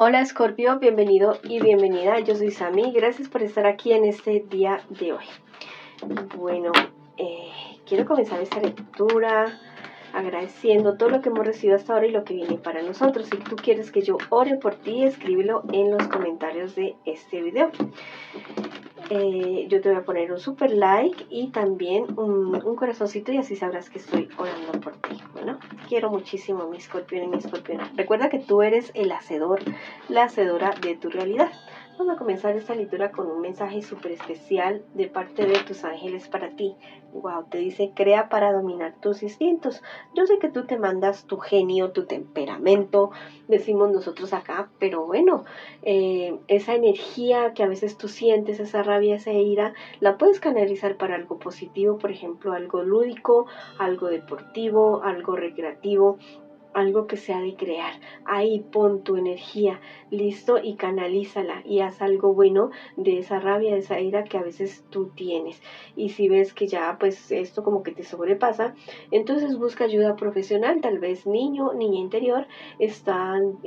Hola Scorpio, bienvenido y bienvenida. Yo soy Sami, gracias por estar aquí en este día de hoy. Bueno, quiero comenzar esta lectura agradeciendo todo lo que hemos recibido hasta ahora y lo que viene para nosotros. Si tú quieres que yo ore por ti, escríbelo en los comentarios de este video. Yo te voy a poner un super like y también un corazoncito y así sabrás que estoy orando por ti. Bueno, quiero muchísimo mi escorpión y mi escorpiona. Recuerda que tú eres el hacedor, la hacedora de tu realidad. Vamos a comenzar esta lectura con un mensaje súper especial de parte de tus ángeles para ti. Wow, te dice, crea para dominar tus instintos. Yo sé que tú te mandas tu genio, tu temperamento, decimos nosotros acá, pero bueno, esa energía que a veces tú sientes, esa rabia, esa ira, la puedes canalizar para algo positivo, por ejemplo, algo lúdico, algo deportivo, algo recreativo, algo que sea de crear. Ahí pon tu energía, listo, y canalízala y haz algo bueno de esa rabia, de esa ira que a veces tú tienes. Y si ves que ya pues esto como que te sobrepasa, entonces busca ayuda profesional. Tal vez niño, niña interior están,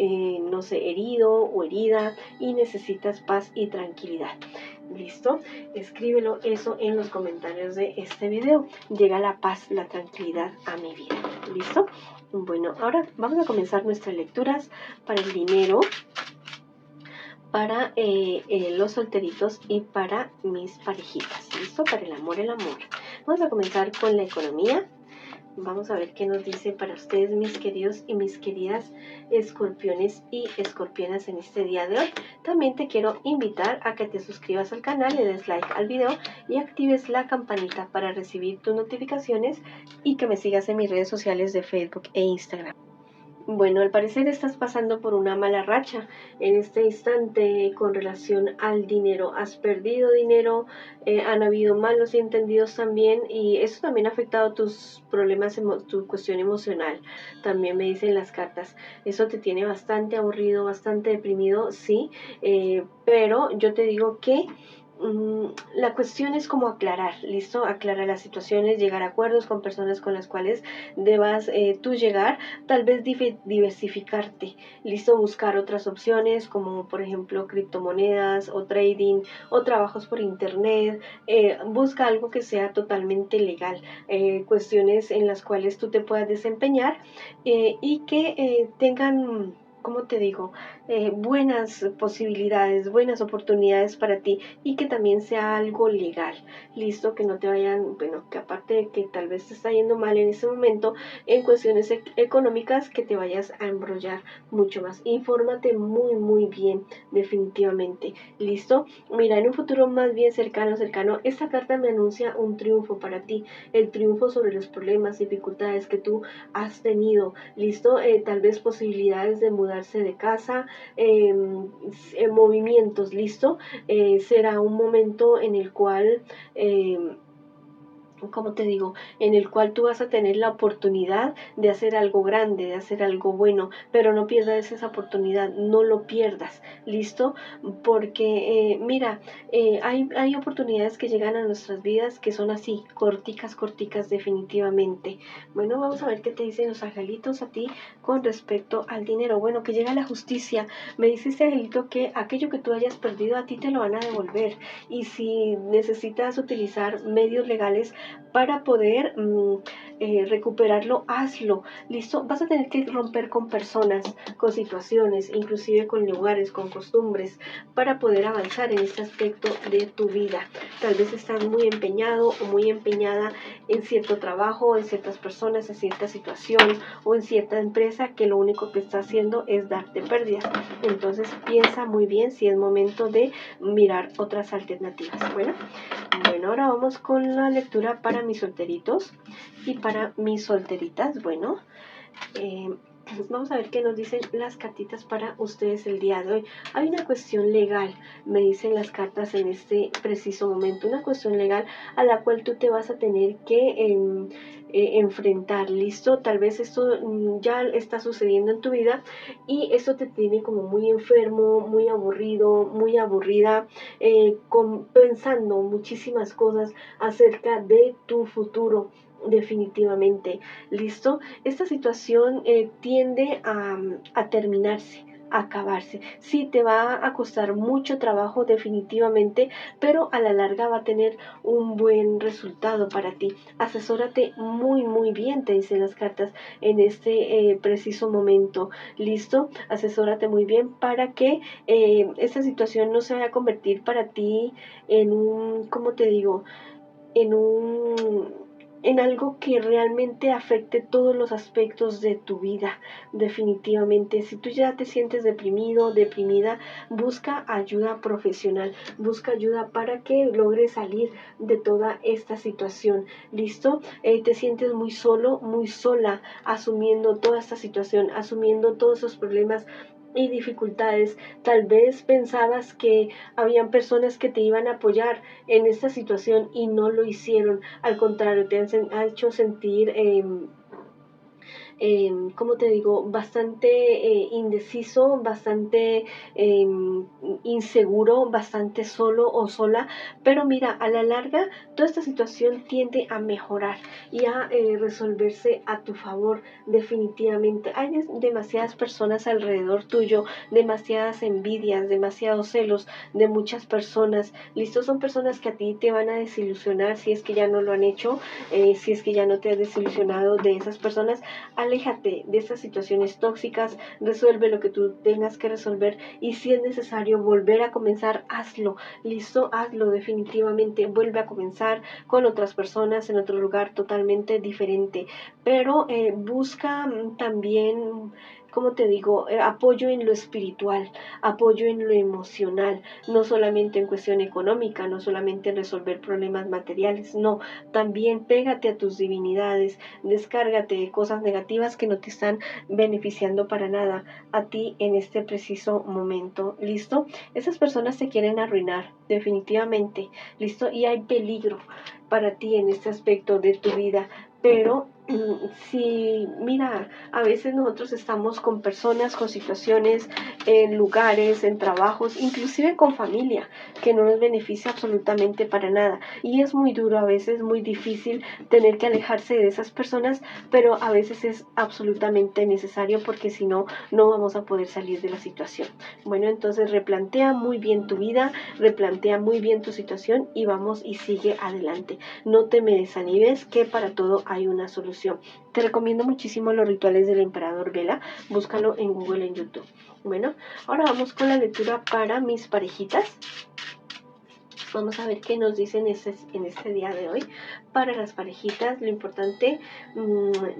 no sé, herido o herida y necesitas paz y tranquilidad. ¿Listo? Escríbelo eso en los comentarios de este video. Llega la paz, la tranquilidad a mi vida. ¿Listo? Bueno, ahora vamos a comenzar nuestras lecturas para el dinero, para los solteritos y para mis parejitas. ¿Listo? Para el amor, el amor. Vamos a comenzar con la economía. Vamos a ver qué nos dice para ustedes, mis queridos y mis queridas escorpiones y escorpionas en este día de hoy. También te quiero invitar a que te suscribas al canal, le des like al video y actives la campanita para recibir tus notificaciones y que me sigas en mis redes sociales de Facebook e Instagram. Bueno, al parecer estás pasando por una mala racha en este instante con relación al dinero. Has perdido dinero, han habido malos entendidos también y eso también ha afectado tus problemas, tu cuestión emocional. También me dicen las cartas. Eso te tiene bastante aburrido, bastante deprimido, sí, pero yo te digo que la cuestión es como aclarar, ¿listo? Aclarar las situaciones, llegar a acuerdos con personas con las cuales debas tú llegar, tal vez diversificarte, ¿listo? Buscar otras opciones como por ejemplo criptomonedas o trading o trabajos por internet, busca algo que sea totalmente legal, cuestiones en las cuales tú te puedas desempeñar y que tengan, ¿cómo te digo? Buenas posibilidades, buenas oportunidades para ti y que también sea algo legal, listo, que no te vayan, bueno, que aparte de que tal vez te está yendo mal en ese momento en cuestiones económicas, que te vayas a embrollar mucho más. Infórmate muy bien, definitivamente, listo. Mira, en un futuro más bien cercano, esta carta me anuncia un triunfo para ti, el triunfo sobre los problemas, dificultades que tú has tenido, listo, tal vez posibilidades de mudarse de casa, movimientos, listo, será un momento en el cual como te digo, en el cual tú vas a tener la oportunidad de hacer algo grande, de hacer algo bueno, pero no pierdas esa oportunidad, no lo pierdas, ¿listo? Porque mira, hay oportunidades que llegan a nuestras vidas que son así, corticas definitivamente. Bueno, vamos a ver qué te dicen los angelitos a ti con respecto al dinero. Bueno, que llega la justicia. Me dice este angelito que aquello que tú hayas perdido a ti te lo van a devolver, y si necesitas utilizar medios legales para poder recuperarlo, hazlo, listo. Vas a tener que romper con personas, con situaciones, inclusive con lugares, con costumbres, para poder avanzar en este aspecto de tu vida. Tal vez estás muy empeñado o muy empeñada en cierto trabajo, en ciertas personas, en cierta situación o en cierta empresa que lo único que está haciendo es darte pérdidas. Entonces piensa muy bien si es momento de mirar otras alternativas. Bueno, ahora vamos con la lectura para mis solteritos y para mis solteritas. Bueno, vamos a ver qué nos dicen las cartitas para ustedes el día de hoy. Hay una cuestión legal, me dicen las cartas en este preciso momento, una cuestión legal a la cual tú te vas a tener que enfrentar, ¿listo? Tal vez esto ya está sucediendo en tu vida y esto te tiene como muy enfermo, muy aburrido, muy aburrida, pensando muchísimas cosas acerca de tu futuro. Definitivamente, ¿listo? Esta situación tiende a terminarse, acabarse. Sí, te va a costar mucho trabajo definitivamente, pero a la larga va a tener un buen resultado para ti. Asesórate muy bien, te dicen las cartas en este preciso momento. ¿Listo? Asesórate muy bien para que esta situación no se vaya a convertir para ti en un, ¿cómo te digo? En algo que realmente afecte todos los aspectos de tu vida, definitivamente. Si tú ya te sientes deprimido, deprimida, busca ayuda profesional, busca ayuda para que logres salir de toda esta situación. ¿Listo? Te sientes muy solo, muy sola, asumiendo toda esta situación, asumiendo todos esos problemas y dificultades. Tal vez pensabas que habían personas que te iban a apoyar en esta situación y no lo hicieron. Al contrario, te han hecho sentir ¿cómo te digo? Bastante indeciso, bastante inseguro, bastante solo o sola, pero mira, a la larga toda esta situación tiende a mejorar y a resolverse a tu favor definitivamente. Hay demasiadas personas alrededor tuyo, demasiadas envidias, demasiados celos de muchas personas. Listo, son personas que a ti te van a desilusionar si es que ya no lo han hecho, si es que ya no te has desilusionado de esas personas. Aléjate de estas situaciones tóxicas, resuelve lo que tú tengas que resolver y si es necesario volver a comenzar, hazlo, listo, hazlo definitivamente, vuelve a comenzar con otras personas en otro lugar totalmente diferente, pero busca también, como te digo, apoyo en lo espiritual, apoyo en lo emocional, no solamente en cuestión económica, no solamente en resolver problemas materiales, no, también pégate a tus divinidades, descárgate de cosas negativas que no te están beneficiando para nada a ti en este preciso momento. ¿Listo? Esas personas te quieren arruinar, definitivamente. ¿Listo? Y hay peligro para ti en este aspecto de tu vida. Pero si, mira, a veces nosotros estamos con personas, con situaciones, en lugares, en trabajos, inclusive con familia, que no nos beneficia absolutamente para nada. Y es muy duro, a veces muy difícil tener que alejarse de esas personas, pero a veces es absolutamente necesario porque si no, no vamos a poder salir de la situación. Bueno, entonces replantea muy bien tu vida, replantea muy bien tu situación y vamos y sigue adelante. No te me desanimes, que para todo hay una solución. Te recomiendo muchísimo los rituales del emperador Vela, búscalo en Google, en YouTube. Bueno, ahora vamos con la lectura para mis parejitas. Vamos a ver qué nos dicen en este día de hoy. Para las parejitas, lo importante,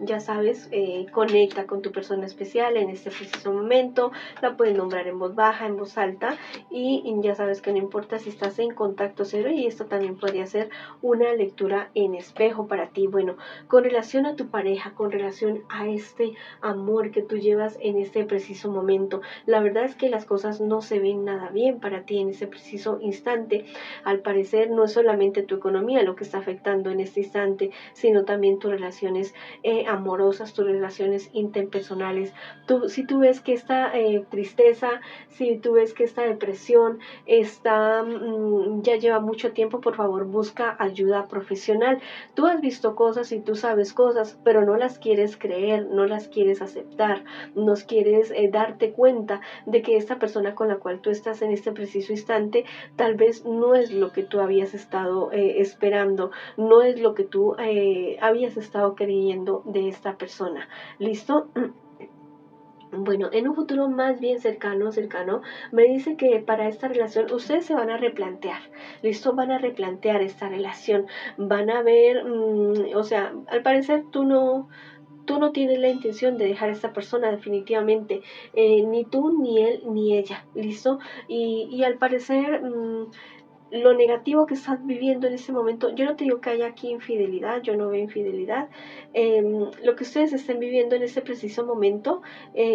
ya sabes, conecta con tu persona especial en este preciso momento. La puedes nombrar en voz baja, en voz alta. Y ya sabes que no importa si estás en contacto cero. Y esto también podría ser una lectura en espejo para ti. Bueno, con relación a tu pareja, con relación a este amor que tú llevas en este preciso momento. La verdad es que las cosas no se ven nada bien para ti en ese preciso instante. Al parecer no es solamente tu economía lo que está afectando en este instante, sino también tus relaciones amorosas, tus relaciones interpersonales. Si tú ves que esta tristeza, si tú ves que esta depresión ya lleva mucho tiempo, por favor busca ayuda profesional. Tú has visto cosas y tú sabes cosas, pero no las quieres creer, no las quieres aceptar, no quieres darte cuenta de que esta persona con la cual tú estás en este preciso instante tal vez no es lo que tú habías estado esperando, no es lo que tú habías estado creyendo de esta persona. ¿Listo? Bueno, en un futuro más bien cercano, me dice que para esta relación ustedes se van a replantear, ¿listo? Van a replantear esta relación, van a ver, o sea, al parecer tú no tienes la intención de dejar a esta persona definitivamente, ni tú, ni él, ni ella, ¿listo? Y al parecer lo negativo que estás viviendo en ese momento, yo no te digo que haya aquí infidelidad, yo no veo infidelidad, lo que ustedes estén viviendo en ese preciso momento,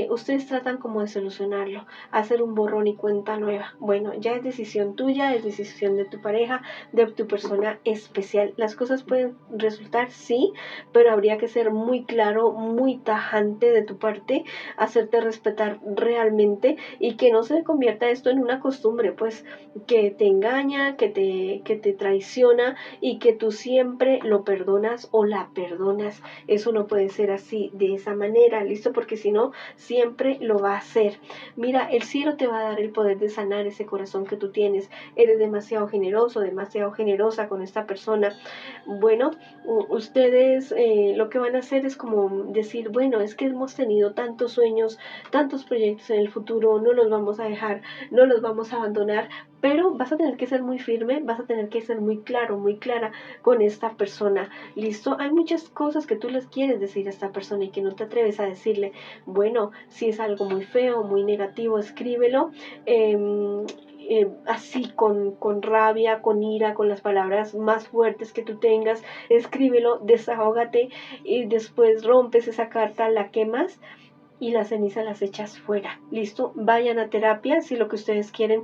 ustedes tratan como de solucionarlo, hacer un borrón y cuenta nueva. Bueno, ya es decisión tuya, es decisión de tu pareja, de tu persona especial. Las cosas pueden resultar, sí, pero habría que ser muy claro, muy tajante de tu parte, hacerte respetar realmente y que no se convierta esto en una costumbre, pues que te engañan, persona que te traiciona y que tú siempre lo perdonas o la perdonas. Eso no puede ser así, de esa manera, ¿listo? Porque si no, siempre lo va a hacer. Mira, el cielo te va a dar el poder de sanar ese corazón que tú tienes. Eres demasiado generoso, demasiado generosa con esta persona. Bueno, ustedes lo que van a hacer es como decir, bueno, es que hemos tenido tantos sueños, tantos proyectos en el futuro, no los vamos a dejar, no los vamos a abandonar, pero vas a tener que ser muy firme, vas a tener que ser muy claro, muy clara con esta persona, ¿listo? Hay muchas cosas que tú les quieres decir a esta persona y que no te atreves a decirle. Bueno, si es algo muy feo, muy negativo, escríbelo. Así con rabia, con ira, con las palabras más fuertes que tú tengas, escríbelo, desahógate y después rompes esa carta, la quemas y las cenizas las echas fuera. ¿Listo? Vayan a terapia si lo que ustedes quieren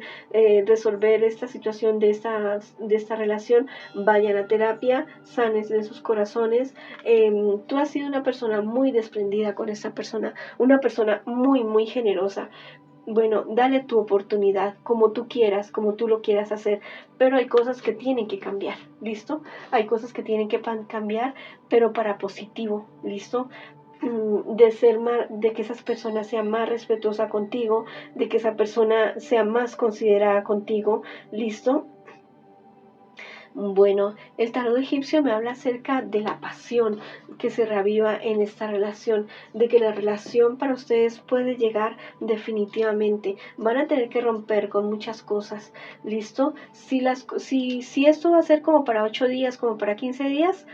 resolver esta situación de esta relación. Vayan a terapia, sanes de sus corazones. Tú has sido una persona muy desprendida con esta persona, una persona muy, muy generosa. Bueno, dale tu oportunidad, como tú quieras, como tú lo quieras hacer, pero hay cosas que tienen que cambiar, ¿listo? Hay cosas que tienen que cambiar, pero para positivo, ¿listo? De ser más, de que esas personas sean más respetuosa contigo, de que esa persona sea más considerada contigo, ¿listo? Bueno, el tarot egipcio me habla acerca de la pasión que se reaviva en esta relación, de que la relación para ustedes puede llegar definitivamente. Van a tener que romper con muchas cosas, ¿listo? Si esto va a ser como para 8 días, como para 15 días,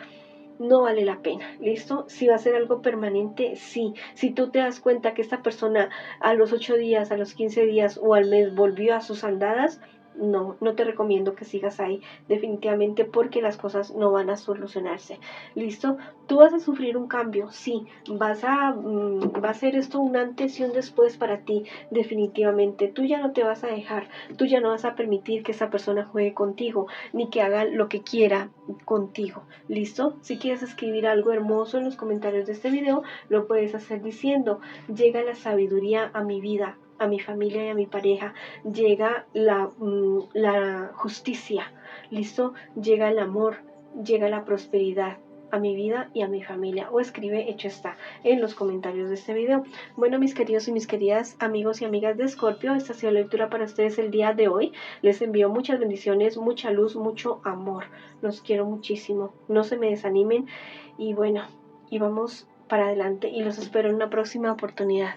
no vale la pena, ¿listo? Si va a ser algo permanente, sí. Si tú te das cuenta que esta persona a los 8 días, a los 15 días o al mes volvió a sus andadas, no te recomiendo que sigas ahí definitivamente porque las cosas no van a solucionarse. ¿Listo? Tú vas a sufrir un cambio, sí. Va a ser esto un antes y un después para ti definitivamente. Tú ya no te vas a dejar, tú ya no vas a permitir que esa persona juegue contigo ni que haga lo que quiera contigo. ¿Listo? Si quieres escribir algo hermoso en los comentarios de este video, lo puedes hacer diciendo: llega la sabiduría a mi vida, a mi familia y a mi pareja, llega la justicia, ¿listo? Llega el amor, llega la prosperidad a mi vida y a mi familia, o escribe hecho está en los comentarios de este video. Bueno, mis queridos y mis queridas amigos y amigas de Escorpio, esta ha sido la lectura para ustedes el día de hoy. Les envío muchas bendiciones, mucha luz, mucho amor. Los quiero muchísimo, no se me desanimen y bueno, y vamos para adelante y los espero en una próxima oportunidad.